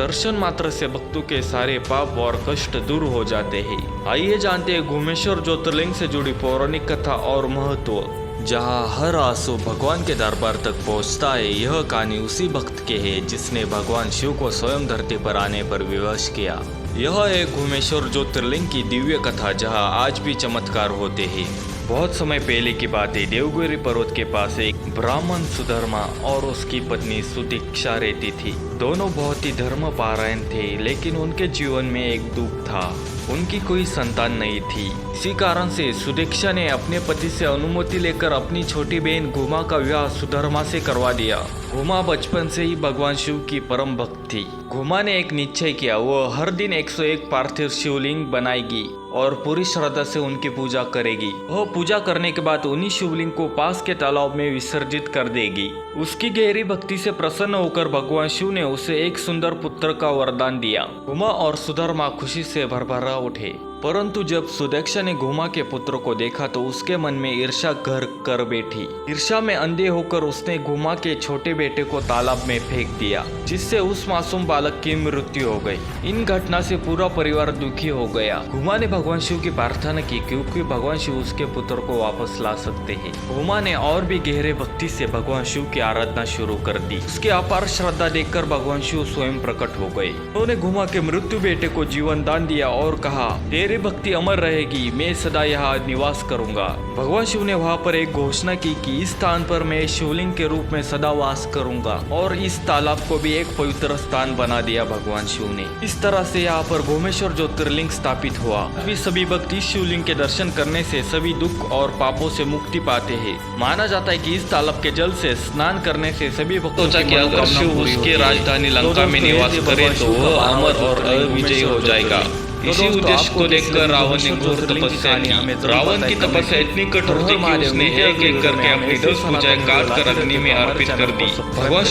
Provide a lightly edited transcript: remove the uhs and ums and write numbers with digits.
दर्शन मात्र से भक्तों के सारे पाप और कष्ट दूर हो जाते हैं। आइए जानते हैं घुमेश्वर ज्योतिर्लिंग से जुड़ी पौराणिक कथा और महत्व। जहाँ हर आंसू भगवान के दरबार तक पहुँचता है, यह कहानी उसी भक्त के है जिसने भगवान शिव को स्वयं धरती पर आने पर विवश किया। यह है घुमेश्वर ज्योतिर्लिंग की दिव्य कथा, जहाँ आज भी चमत्कार होते हैं। बहुत समय पहले की बात है, देवगिरी पर्वत के पास एक ब्राह्मण सुधर्मा और उसकी पत्नी सुदीक्षा रहती थी। दोनों बहुत ही धर्मपरायण थे, लेकिन उनके जीवन में एक दुख था, उनकी कोई संतान नहीं थी। इसी कारण से सुदीक्षा ने अपने पति से अनुमति लेकर अपनी छोटी बहन घुमा का विवाह सुधर्मा से करवा दिया। घुमा बचपन से ही भगवान शिव की परम भक्त थी। घुमा ने एक निश्चय किया, वो हर दिन 101 पार्थिव शिवलिंग बनाएगी और पूरी श्रद्धा से उनकी पूजा करेगी। वह पूजा करने के बाद उन्हीं शिवलिंग को पास के तालाब में विसर्जित कर देगी। उसकी गहरी भक्ति से प्रसन्न होकर भगवान शिव ने उसे एक सुंदर पुत्र का वरदान दिया। घुमा और सुधर्मा खुशी से भरभरा उठे, परंतु जब सुदीक्षा ने घुमा के पुत्र को देखा तो उसके मन में ईर्ष्या घर कर बैठी। ईर्ष्या में अंधे होकर उसने घुमा के छोटे बेटे को तालाब में फेंक दिया, जिससे उस मासूम बालक की मृत्यु हो गई। इन घटना से पूरा परिवार दुखी हो गया। घुमा ने भगवान शिव की प्रार्थना की, क्योंकि भगवान शिव उसके पुत्र को वापस ला सकते हैं। घुमा ने और भी गहरे भक्ति से भगवान शिव की आराधना शुरू कर दी। उसकी अपार श्रद्धा देखकर भगवान शिव स्वयं प्रकट हो गए। उन्होंने घुमा के मृत्यु बेटे को जीवन दान दिया और कहा, तेरी भक्ति अमर रहेगी, मैं सदा यहाँ निवास करूंगा। भगवान शिव ने वहाँ पर एक घोषणा की कि इस स्थान पर मैं शिवलिंग के रूप में सदा वास करूंगा, और इस तालाब को भी एक पवित्र स्थान बना दिया भगवान शिव ने। इस तरह से यहाँ पर घुमेश्वर ज्योतिर्लिंग स्थापित हुआ। अभी सभी भक्त इस शिवलिंग के दर्शन करने से सभी दुख और पापों से मुक्ति पाते हैं। माना जाता है कि इस तालाब के जल से स्नान करने से सभी भक्तों की अगर शिव उसके राजधानी लंका में निवास करे तो वह अमर और अविजयी हो जाएगा। इसी उद्देश्य को देखकर रावण ने घोर तपस्या की। रावण की तपस्या इतनी कठोर थी कि उसने एक एक करके अपनी 10 भुजाएं काट कर अग्नि में अर्पित कर दी। भगवान